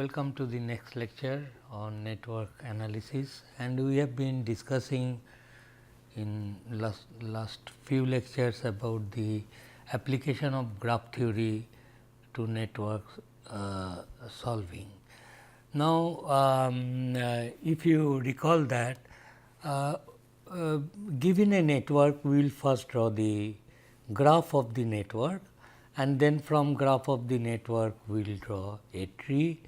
welcome to the next lecture on network analysis, and we have been discussing in last few lectures about the application of graph theory to network solving. Now, if you recall that given a network, we will first draw the graph of the network, and then from graph of the network we will draw a tree,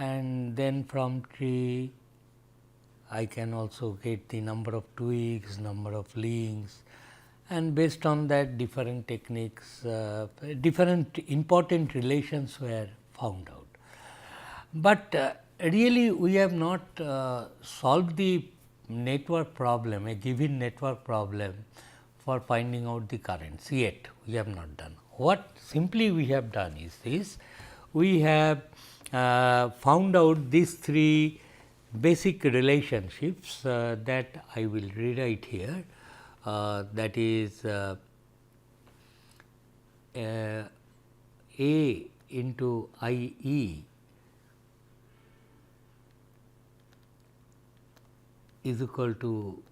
and then from tree I can also get the number of twigs, number of links, and based on that different techniques, different important relations were found out. But really we have not solved the network problem, a given network problem for finding out the currents yet, we have not done. What simply we have done is this: we have found out these three basic relationships that I will rewrite here, that is A into I E is equal to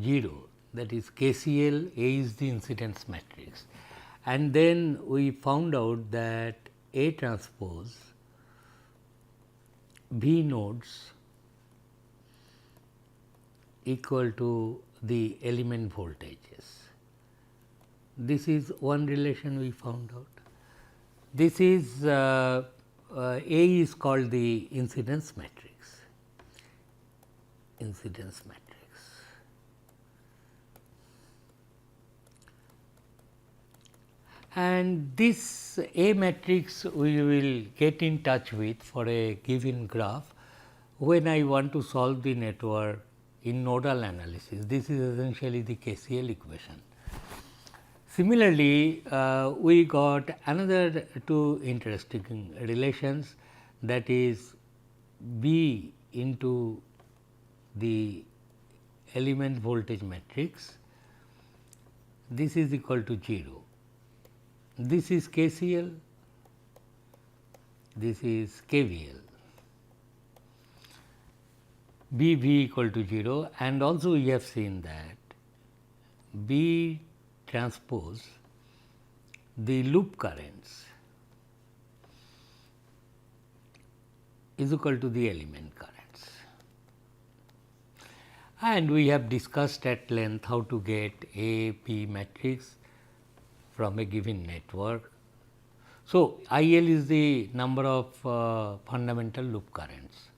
0, that is KCL. A is the incidence matrix, and then we found out that A transpose B nodes equal to the element voltages. This is one relation we found out. This is A is called the incidence matrix. Incidence matrix. And this A matrix we will get in touch with for a given graph when I want to solve the network in nodal analysis. This is essentially the KCL equation. Similarly, we got another two interesting relations, that is B into the element voltage matrix. This is equal to 0. This is KCL, this is KVL. B V equal to 0, and also we have seen that B transpose the loop currents is equal to the element currents. And we have discussed at length how to get A P matrix from a given network. So, I L is the number of fundamental loop currents.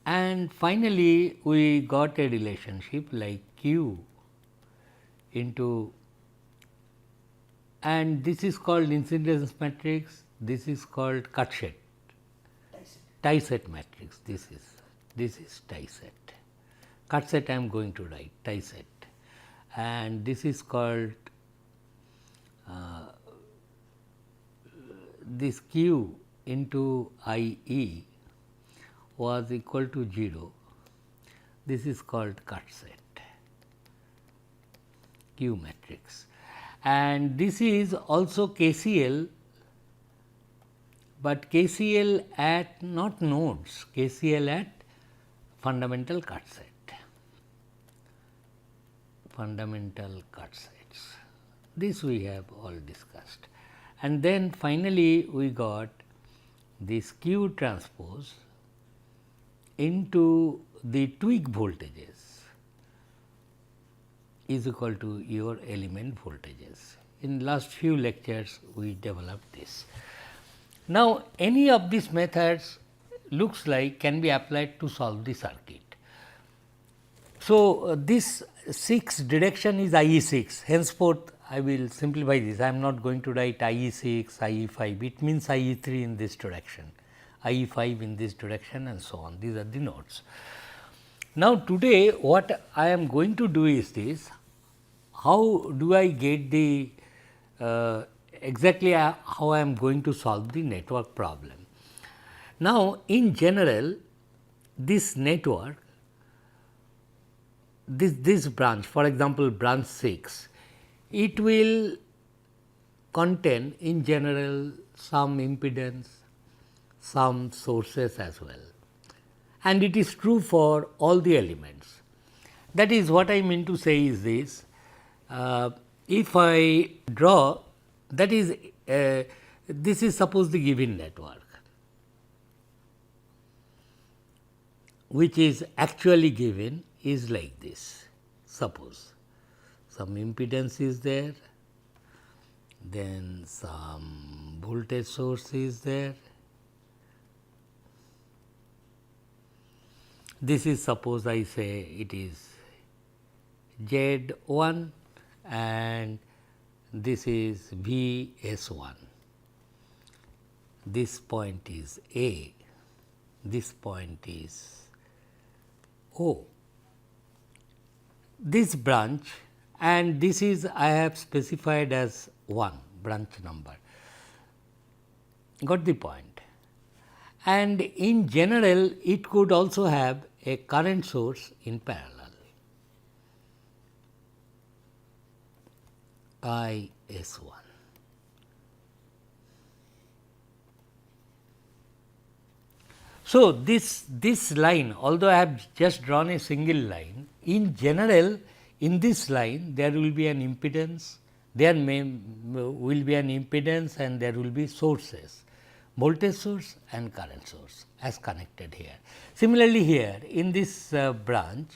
And finally, we got a relationship like Q into, and this is called incidence matrix, this is called cut set, tie set matrix, this is tie set. Cut set I am going to write, tie set, and this is called this Q into I E was equal to 0, this is called cut set, Q matrix, and this is also KCL, but KCL at not nodes, KCL at fundamental cut set, fundamental cut sets. This we have all discussed, and then finally we got this Q transpose into the twig voltages is equal to your element voltages. In last few lectures we developed this. Now, any of these methods looks like can be applied to solve the circuit. So, this 6 direction is IE6, henceforth I will simplify this. I am not going to write IE6, IE5, it means IE3 in this direction, IE5 in this direction, and so on. These are the nodes. Now, today what I am going to do is this: how do I get the exactly how I am going to solve the network problem. Now, in general, this network, this branch, for example, branch 6, it will contain in general some impedance some sources as well, and it is true for all the elements. That is what I mean to say is this, if I draw, that is this is suppose the given network, which is actually given is like this. Suppose some impedance is there, then some voltage source is there. This is, suppose I say it is Z1 and this is Vs1. This point is A, this point is O. This branch, and this is I have specified as 1 branch number, got the point. And in general it could also have a current source in parallel, IS1. So, this line, although I have just drawn a single line, in general in this line there will be an impedance, there will be an impedance and there will be sources, voltage source and current source as connected here. Similarly, here in this branch,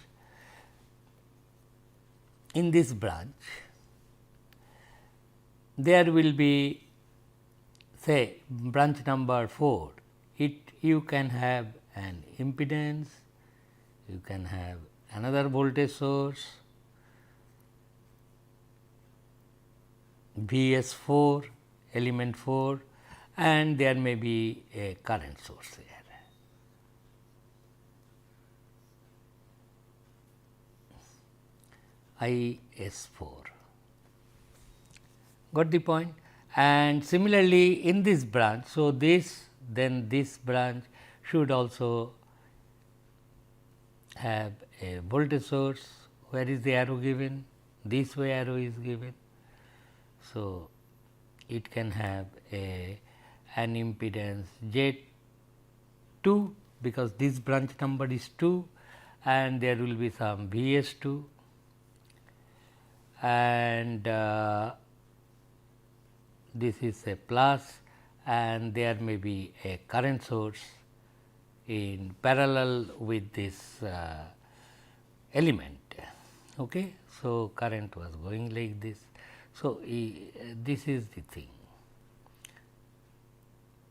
there will be, say, branch number 4, you can have an impedance, you can have another voltage source, Vs4, element 4, and there may be a current source here. IS4. Got the point? And similarly, in this branch, so this, then this branch should also have a voltage source. Where is the arrow given? This way arrow is given. So, it can have an impedance Z2, because this branch number is 2 and there will be some Vs2 and this is a plus, and there may be a current source in parallel with this element. Okay. So, current was going like this. So, this is the thing,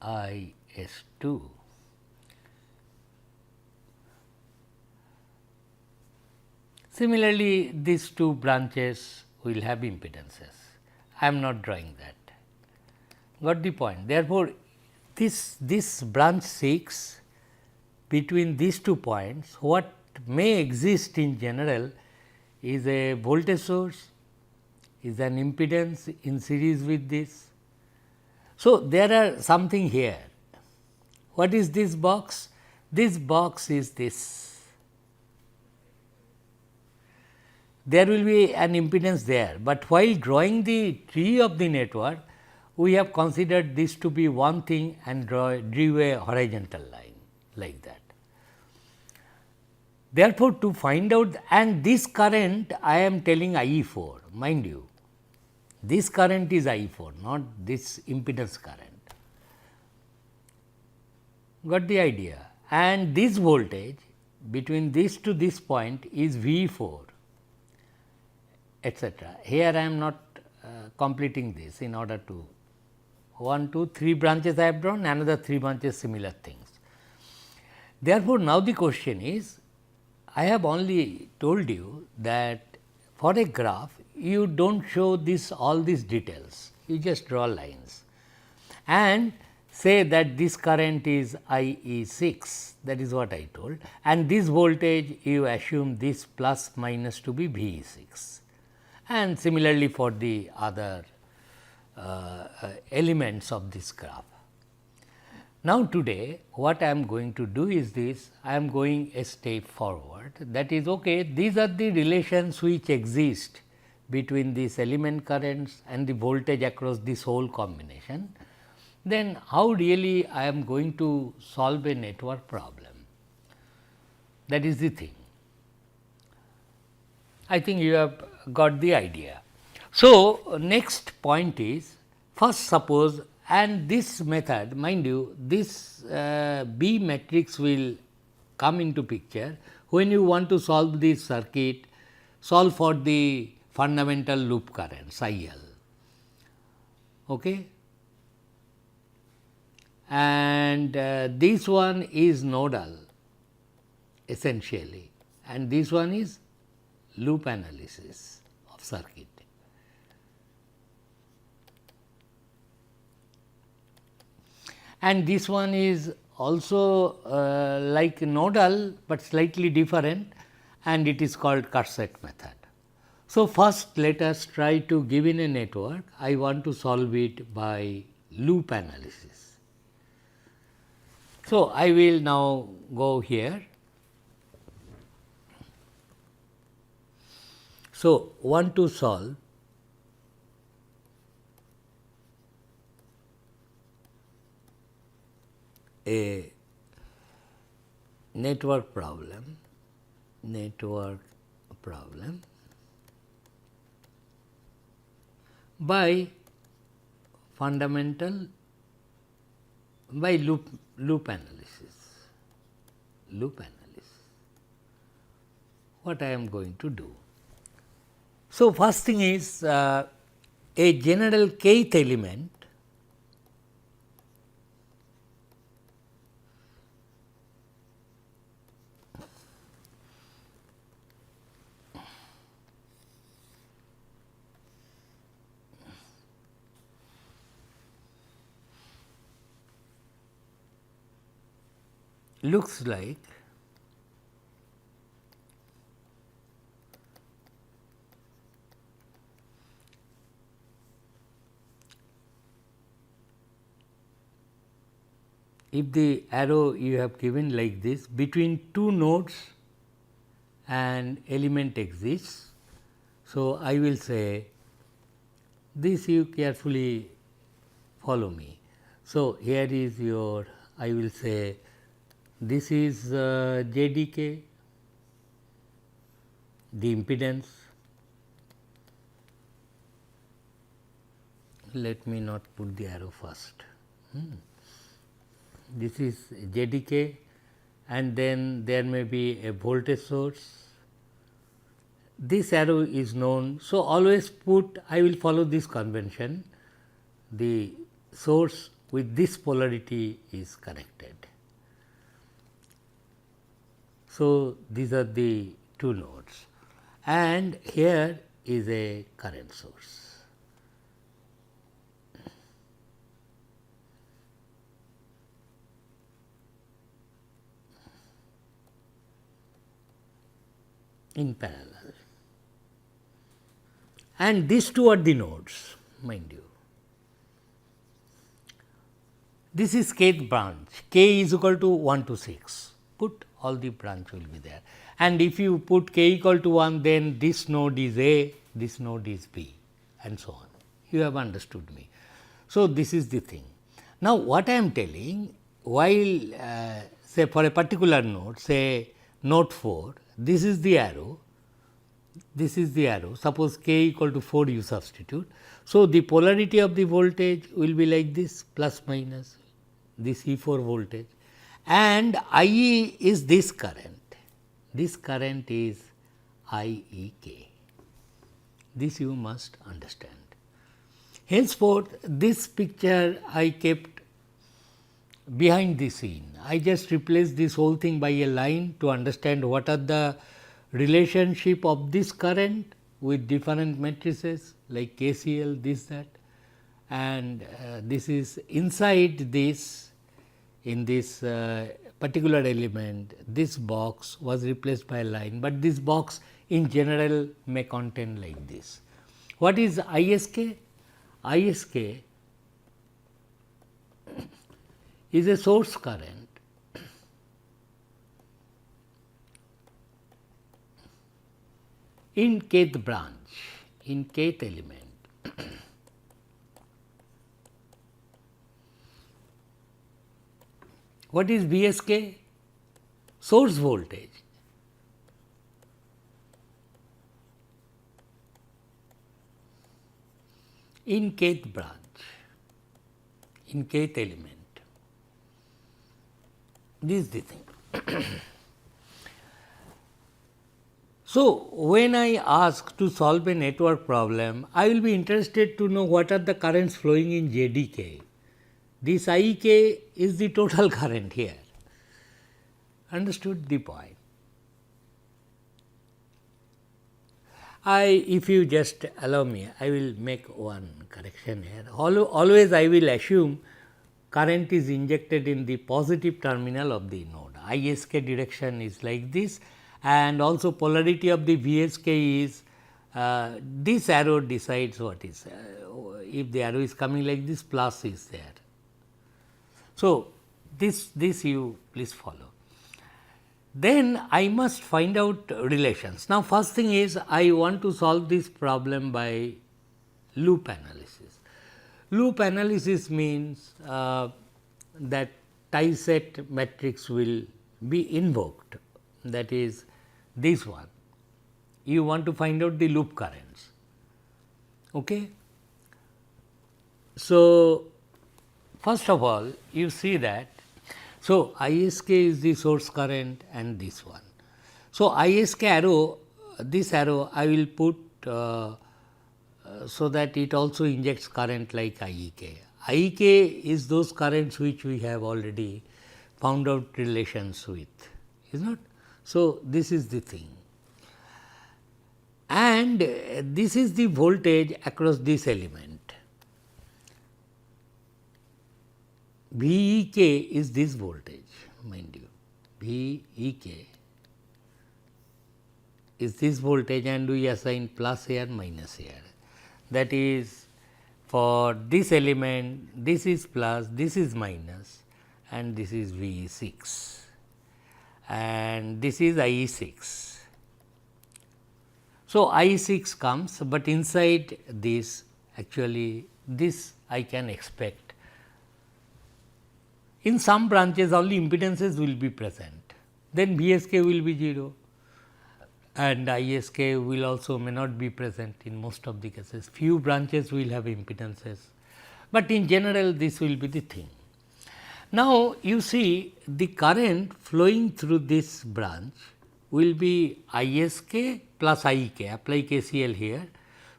IS2. Similarly, these two branches will have impedances. I am not drawing that. Got the point. Therefore, this branch 6, between these 2 points, what may exist in general is a voltage source, is an impedance in series with this. So, there are something here. What is this box? This box is this. There will be an impedance there, but while drawing the tree of the network, we have considered this to be one thing and drew a horizontal line like that. Therefore, to find out, and this current I am telling IE4, mind you, this current is IE4, not this impedance current. Got the idea? And this voltage between this to this point is V4, etc. Here I am not completing this in order to 1, 2, 3 branches I have drawn, another 3 branches similar things. Therefore, now the question is, I have only told you that for a graph you do not show this all these details, you just draw lines and say that this current is IE6, that is what I told, and this voltage you assume this plus minus to be VE6, and similarly for the other elements of this graph. Now, today what I am going to do is this, I am going a step forward, that is okay, these are the relations which exist between these element currents and the voltage across this whole combination. then how really I am going to solve a network problem? That is the thing. I think you have got the idea. So, next point is, first suppose, and this method, mind you, this B matrix will come into picture when you want to solve this circuit, solve for the fundamental loop currents IL. Okay? And this one is nodal essentially, and this one is loop analysis of circuit. And this one is also like nodal, but slightly different, and it is called Cut-Set method. So, first let us try to, given a network, I want to solve it by loop analysis. So, I will now go here. So, want to solve a network problem by fundamental, by loop analysis. What I am going to do? So, first thing is a general kth element looks like if the arrow you have given like this, between two nodes an element exists. So, I will say this, you carefully follow me. So, here is your, I will say this is JDK, the impedance. Let me not put the arrow first. This is JDK, and then there may be a voltage source. This arrow is known. So, always put, I will follow this convention, the source with this polarity is connected. So, these are the two nodes, and here is a current source. In parallel, and these two are the nodes, mind you. This is kth branch, k is equal to 1 to 6, put all the branch will be there, and if you put k equal to 1, then this node is A, this node is B, and so on. You have understood me. So, this is the thing. Now, what I am telling, while say for a particular node, say node 4, this is the arrow, suppose k equal to 4 you substitute. So, the polarity of the voltage will be like this, plus minus this E4 voltage, and IE is this current is IEK. This you must understand. Henceforth, this picture I kept behind the scene. I just replaced this whole thing by a line to understand what are the relationship of this current with different matrices like KCL, this, that, and this is inside this, in this particular element, this box was replaced by a line, but this box in general may contain like this. What is ISK? ISK is a source current in kth branch, in kth element. What is VSK? Source voltage. In kth branch, in kth element. This is the thing. So, when I ask to solve a network problem, I will be interested to know what are the currents flowing in JDK. This IK is the total current here. Understood the point? If you just allow me, I will make one correction here. Always I will assume current is injected in the positive terminal of the node. ISK direction is like this, and also polarity of the VSK is this arrow decides what is. If the arrow is coming like this, plus is there. So, this you please follow. Then I must find out relations. Now, first thing is I want to solve this problem by loop analysis. Loop analysis means that tie set matrix will be invoked, that is this one. You want to find out the loop currents. Okay. So, first of all you see that. So, ISK is the source current and this one. So, ISK arrow, this arrow I will put so that it also injects current like IEK. IEK is those currents which we have already found out relations with, is not? So, this is the thing, and this is the voltage across this element. VEK is this voltage, mind you, VEK is this voltage, and we assign plus here, minus here. That is, for this element, this is plus, this is minus, and this is VE6, and this is IE6. So, IE6 comes, but inside this actually this I can expect. In some branches only impedances will be present, then VSK will be 0 and ISK will also may not be present in most of the cases. Few branches will have impedances, but in general this will be the thing. Now, you see the current flowing through this branch will be ISK plus IEK, apply KCL here.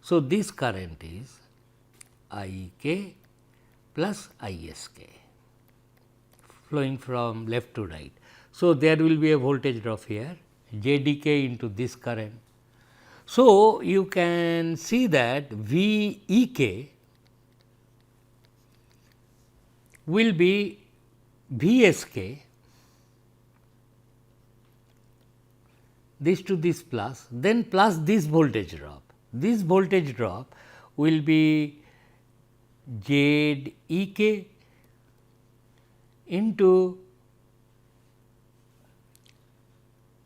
So, this current is IEK plus ISK flowing from left to right. So, there will be a voltage drop here, JDK into this current. So, you can see that VEK will be VSK, this to this plus, then plus this voltage drop. This voltage drop will be ZEK into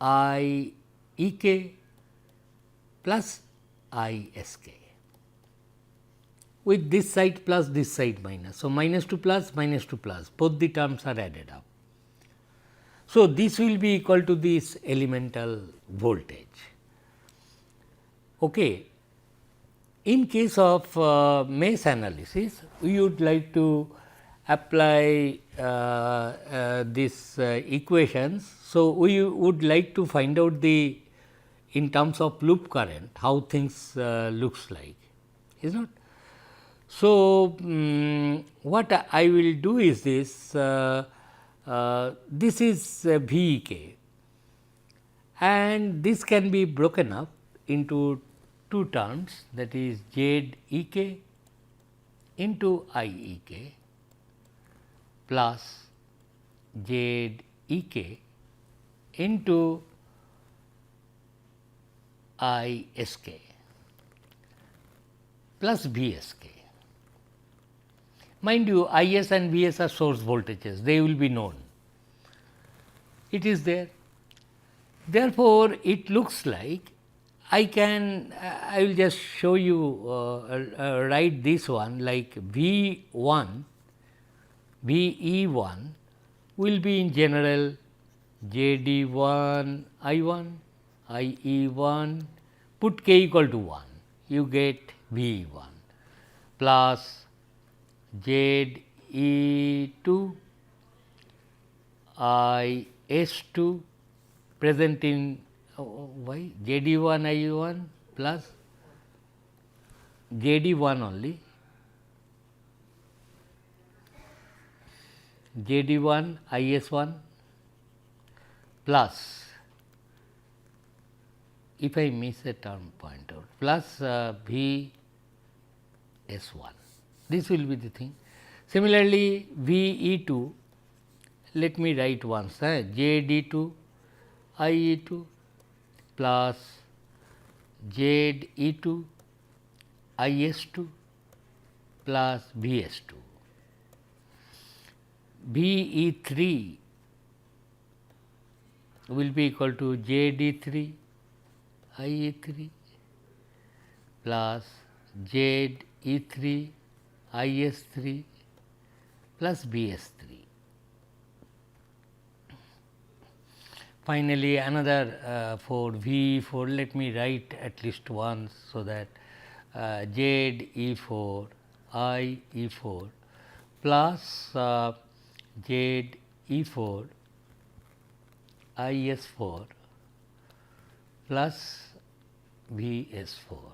IEK plus ISK with this side plus this side minus. So, minus to plus, both the terms are added up. So, this will be equal to this elemental voltage. Okay. In case of mesh analysis, we would like to apply these equations. So, we would like to find out the in terms of loop current how things looks like, is not. So, what I will do is this, this is VEK and this can be broken up into two terms, that is ZEK into IEK plus ZEK into ISK plus VSK. Mind you, IS and VS are source voltages, they will be known, it is there. Therefore, it looks like I will just show you write this one like V1, VE1 will be in general JD1 I1, IE1, put k equal to 1, you get VE1 plus ZE2 IS2 present in why JD1 IE1 plus JD1 only, JD1 IS1 plus, if I miss a term point out, plus VS1. This will be the thing. Similarly, VE2, let me write once, JD2 IE2 plus ZE2 IS2 plus VS2. VE3 will be equal to JD3 IE3 plus ZE3 IS3 plus BS3. Finally, another for VE4, let me write at least once, so that ZE4 IE4 plus ZE4 IS4 plus VS4,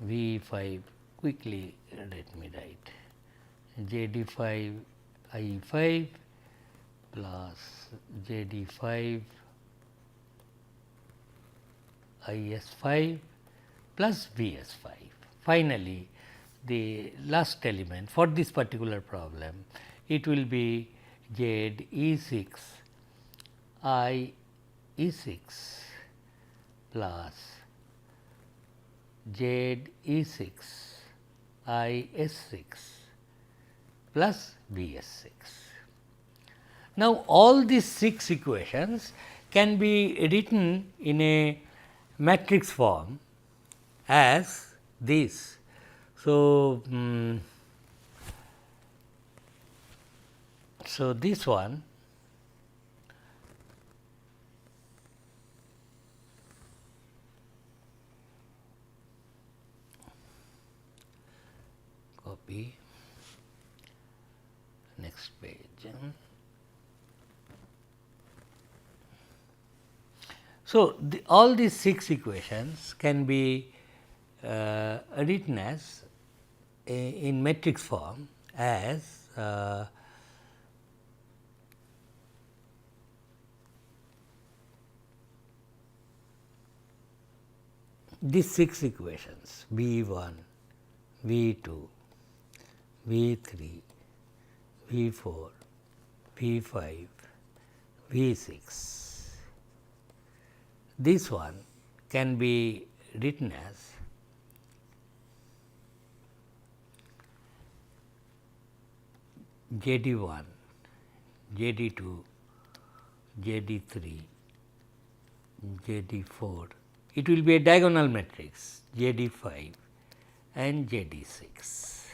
V5, quickly let me write JD5 IE5 plus JD5 IS5 plus VS5. Finally, the last element for this particular problem, it will be ZE6 IE6 plus ZE6 IS6 plus VS6. Now, all these 6 equations can be written in a matrix form as this. So, so this one copy, next page. So, all these 6 equations can be written as in matrix form as these 6 equations V1, V2, V3, V4, V5, V6. This one can be written as JD1, JD2, JD3, JD4. It will be a diagonal matrix JD5 and JD6.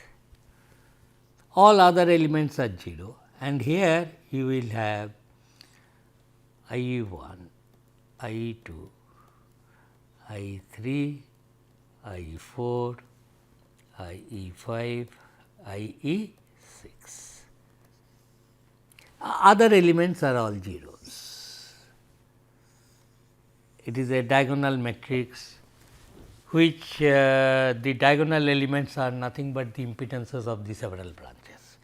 All other elements are 0, and here you will have IE1, IE2, IE3, IE4, IE5, IE6. Other elements are all zeros. It is a diagonal matrix which the diagonal elements are nothing but the impedances of the several branches,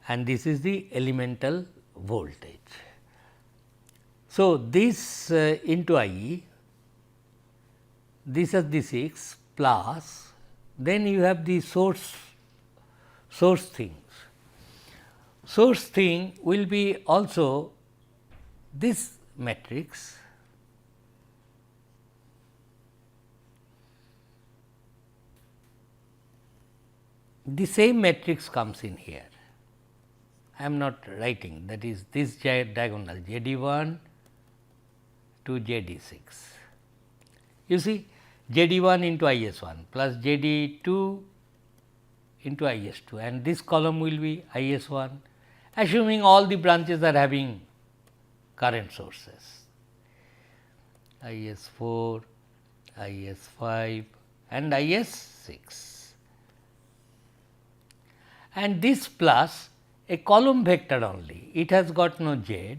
and this is the elemental voltage. So, this into IE, this is the 6 plus, then you have the source things. Source thing will be also this matrix, the same matrix comes in here. I am not writing, that is this diagonal JD1 to JD6. You see JD1 into IS1 plus JD2 into IS2, and this column will be IS1 assuming all the branches are having current sources, IS 4, IS 5 and IS 6, and this plus a column vector only, it has got no Z,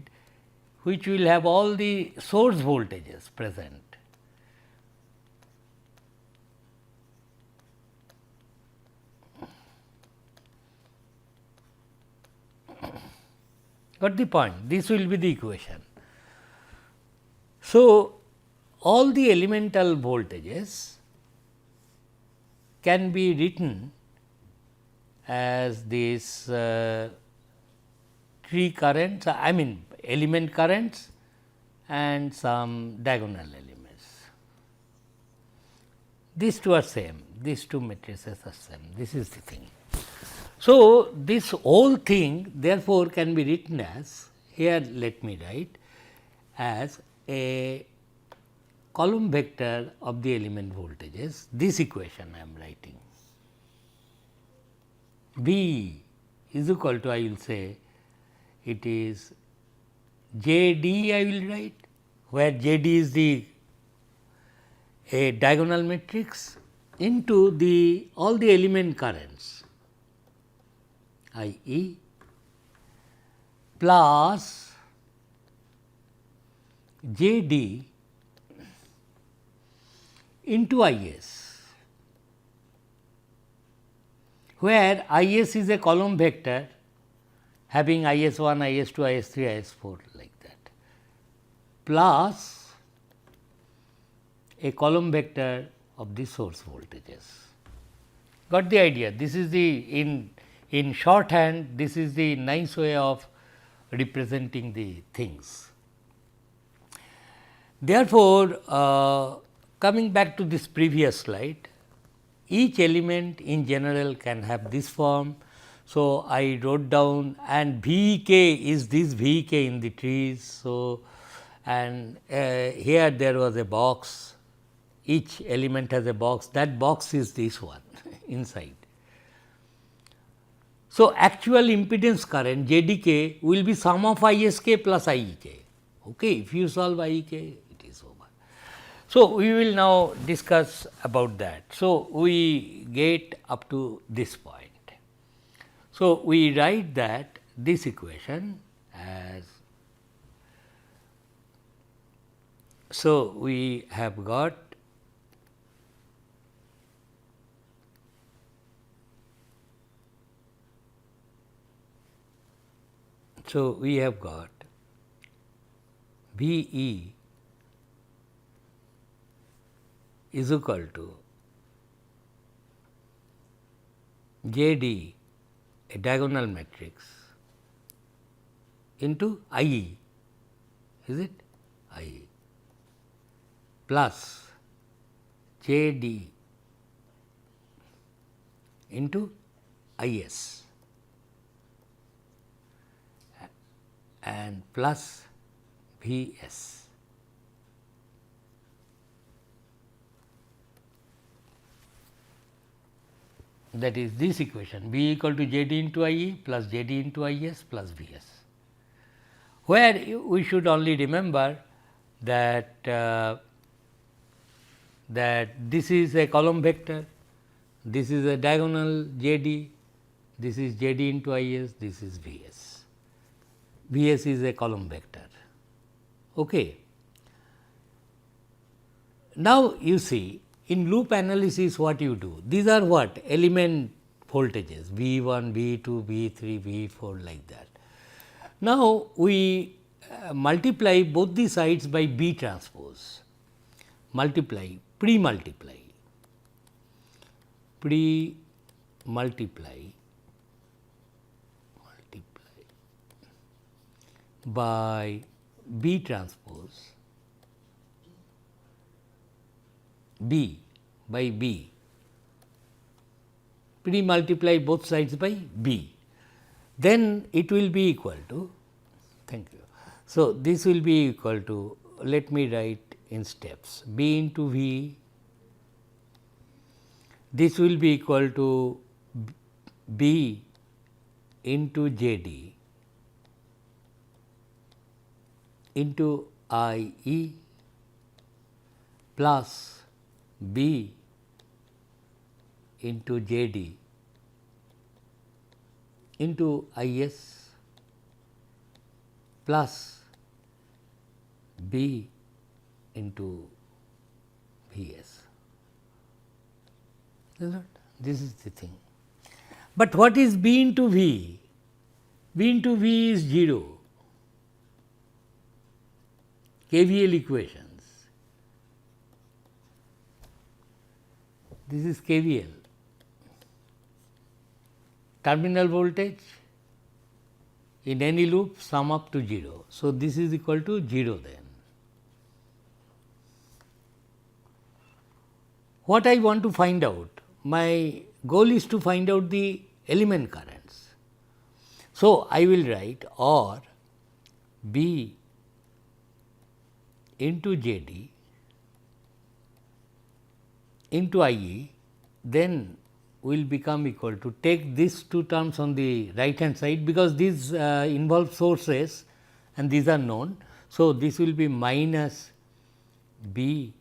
which will have all the source voltages present. Got the point? This will be the equation. So, all the elemental voltages can be written as this tree currents, I mean element currents and some diagonal elements. These two are same, these two matrices are same, this is the thing. So, this whole thing therefore, can be written as, here let me write as a column vector of the element voltages, this equation I am writing. V is equal to, I will say it is J D I will write, where J D is a diagonal matrix into the all the element currents I E plus J D into I S, where I S is a column vector having I S 1, I S 2, I S 3, I S 4 like that, plus a column vector of the source voltages. Got the idea? This is the in shorthand, this is the nice way of representing the things. Therefore, coming back to this previous slide, each element in general can have this form. So, I wrote down, and V k is this V k in the trees. So, and here there was a box, each element has a box, that box is this one inside. So, actual impedance current Z D k will be sum of I S k plus I E k. Okay. If you solve I E k, it is over. So, we will now discuss about that. So, we get up to this point. So, we write that this equation as, so we have got V E is equal to J D, a diagonal matrix, into I E, is it I E, plus J D into I S and plus V S. That is this equation, V equal to J D into I E plus J D into I S plus V S, where we should only remember that that this is a column vector, this is a diagonal J D, this is J D into I S, this is V S. V S is a column vector. Okay. Now, you see, in loop analysis what you do? These are what? Element voltages V 1, V 2, V 3, V 4 like that. Now, we multiply both the sides by B transpose, multiply, pre-multiply by B transpose B by B, pre-multiply both sides by B, then it will be equal to, thank you. So, this will be equal to, let me write in steps, B into V, this will be equal to B into J D into I E plus B into J D into I S plus B into V S. This is the thing. But what is B into V? B into V is 0. KVL equations. This is KVL. Terminal voltage in any loop sum up to 0. So, this is equal to 0 then. What I want to find out? My goal is to find out the element currents. So, I will write or B into J D into I E, then will become equal to, take these two terms on the right hand side, because these involve sources and these are known. So, this will be minus B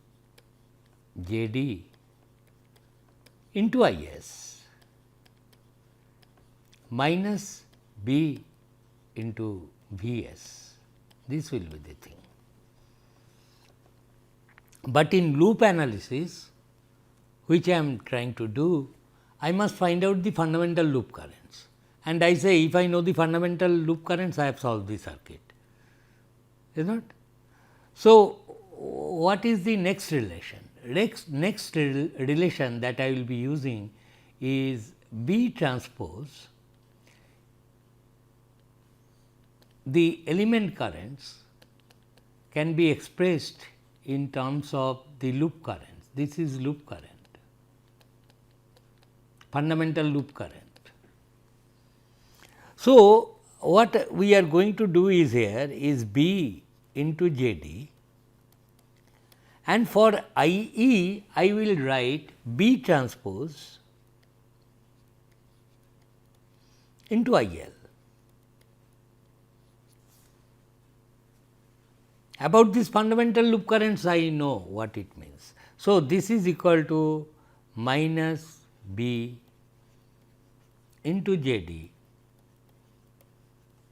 J D into I S minus B into V S. This will be the thing. But in loop analysis, which I am trying to do, I must find out the fundamental loop currents, and I say if I know the fundamental loop currents, I have solved the circuit, is not. So, what is the next relation? Next relation that I will be using is B transpose the element currents can be expressed in terms of the loop currents. This is loop current, fundamental loop current. So, what we are going to do is here is B into J D, and for I E I will write B transpose into I L. About these fundamental loop currents I know what it means. So, this is equal to minus B into J D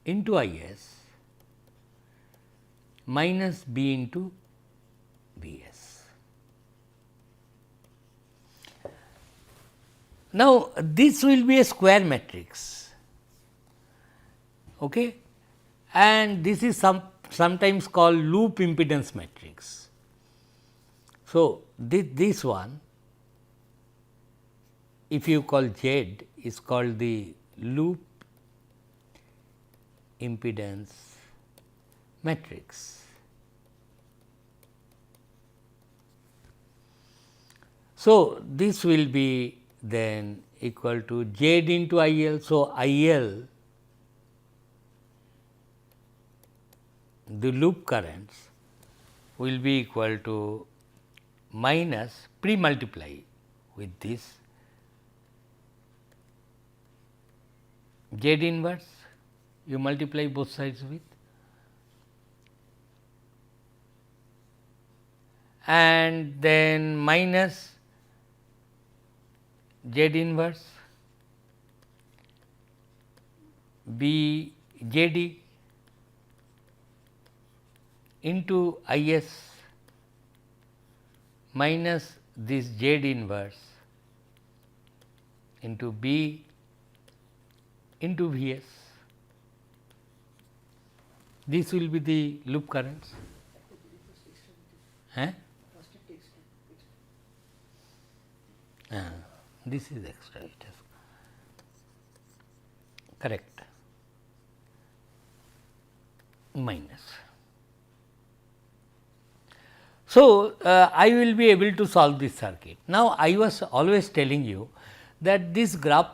into I S minus B into V S. Now, this will be a square matrix, okay, and this is sometimes called loop impedance matrix. So, this one, if you call Z, is called the loop impedance matrix. So, this will be then equal to Z into I L. So, I L, the loop currents will be equal to minus, pre-multiply with this Z inverse, you multiply both sides with, and then minus Z inverse B J D into I S minus this Z inverse into B into V S. This will be the loop currents. This is extra, it is correct, minus. So, I will be able to solve this circuit. Now, I was always telling you that this graph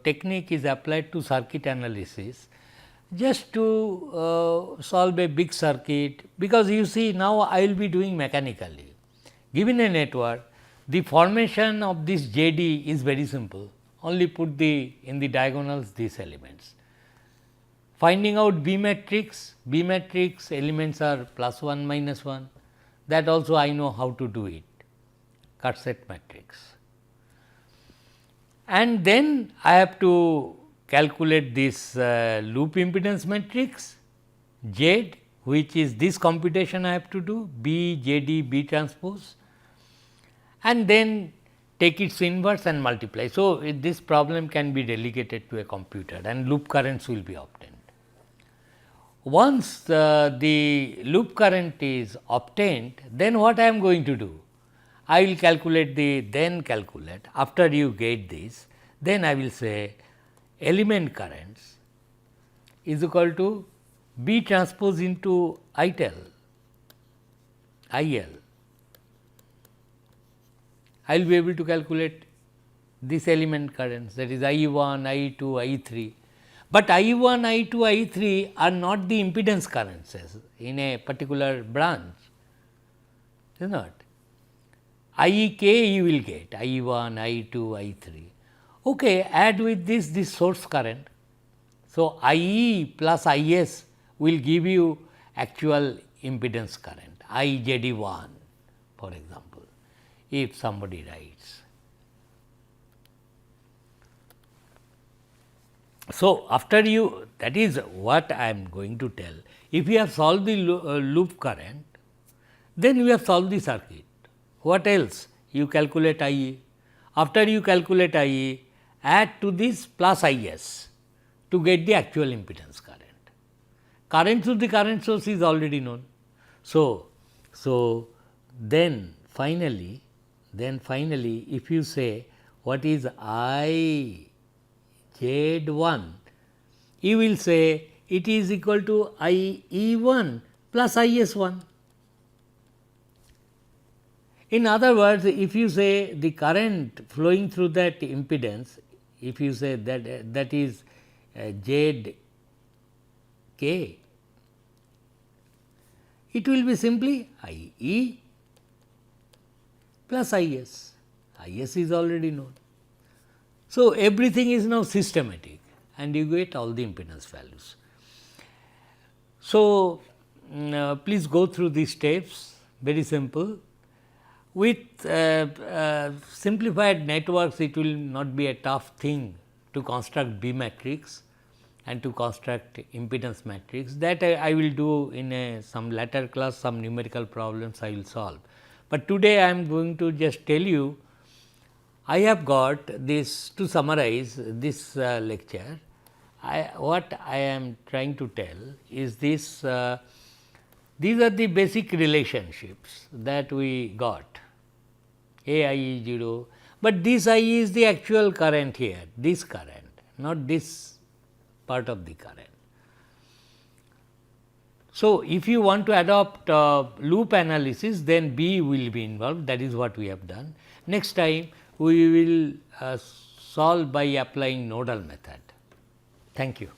technique is applied to circuit analysis just to solve a big circuit, because you see now I will be doing mechanically. Given a network, the formation of this J D is very simple, only put in the diagonals these elements. Finding out B matrix elements are plus 1 minus 1, that also I know how to do it, cut set matrix. And then I have to calculate this loop impedance matrix Z, which is this computation I have to do B J D B transpose, and then take its inverse and multiply. So, this problem can be delegated to a computer and loop currents will be obtained. Once the loop current is obtained, then what I am going to do? I will calculate after you get this, then I will say element currents is equal to B transpose into IL. I will be able to calculate this element currents, that is I 1, I 2, I 3. But I 1, I 2, I 3 are not the impedance currents in a particular branch, is not. I k you will get I 1, I 2, I 3. Okay, add with this source current. So, I e plus I s will give you actual impedance current I z d 1 for example, if somebody writes. So, after you, that is what I am going to tell. If you have solved the loop current, then you have solved the circuit. What else? You calculate I e. After you calculate I e, add to this plus I s to get the actual impedance current. Current through the current source is already known. So, then finally, if you say what is I Z 1, you will say it is equal to I E 1 plus I S 1. In other words, if you say the current flowing through that impedance, if you say that is Z k, it will be simply I E plus I S. I S is already known. So, everything is now systematic and you get all the impedance values. So, please go through these steps, very simple. With simplified networks, it will not be a tough thing to construct B matrix and to construct impedance matrix. That I will do in some later class, some numerical problems I will solve. But today I am going to just tell you, I have got this to summarize this lecture. What I am trying to tell is this, these are the basic relationships that we got, A I E 0, but this I is the actual current here, this current, not this part of the current. So, if you want to adopt loop analysis, then B will be involved, that is what we have done. Next time we will solve by applying nodal method. Thank you.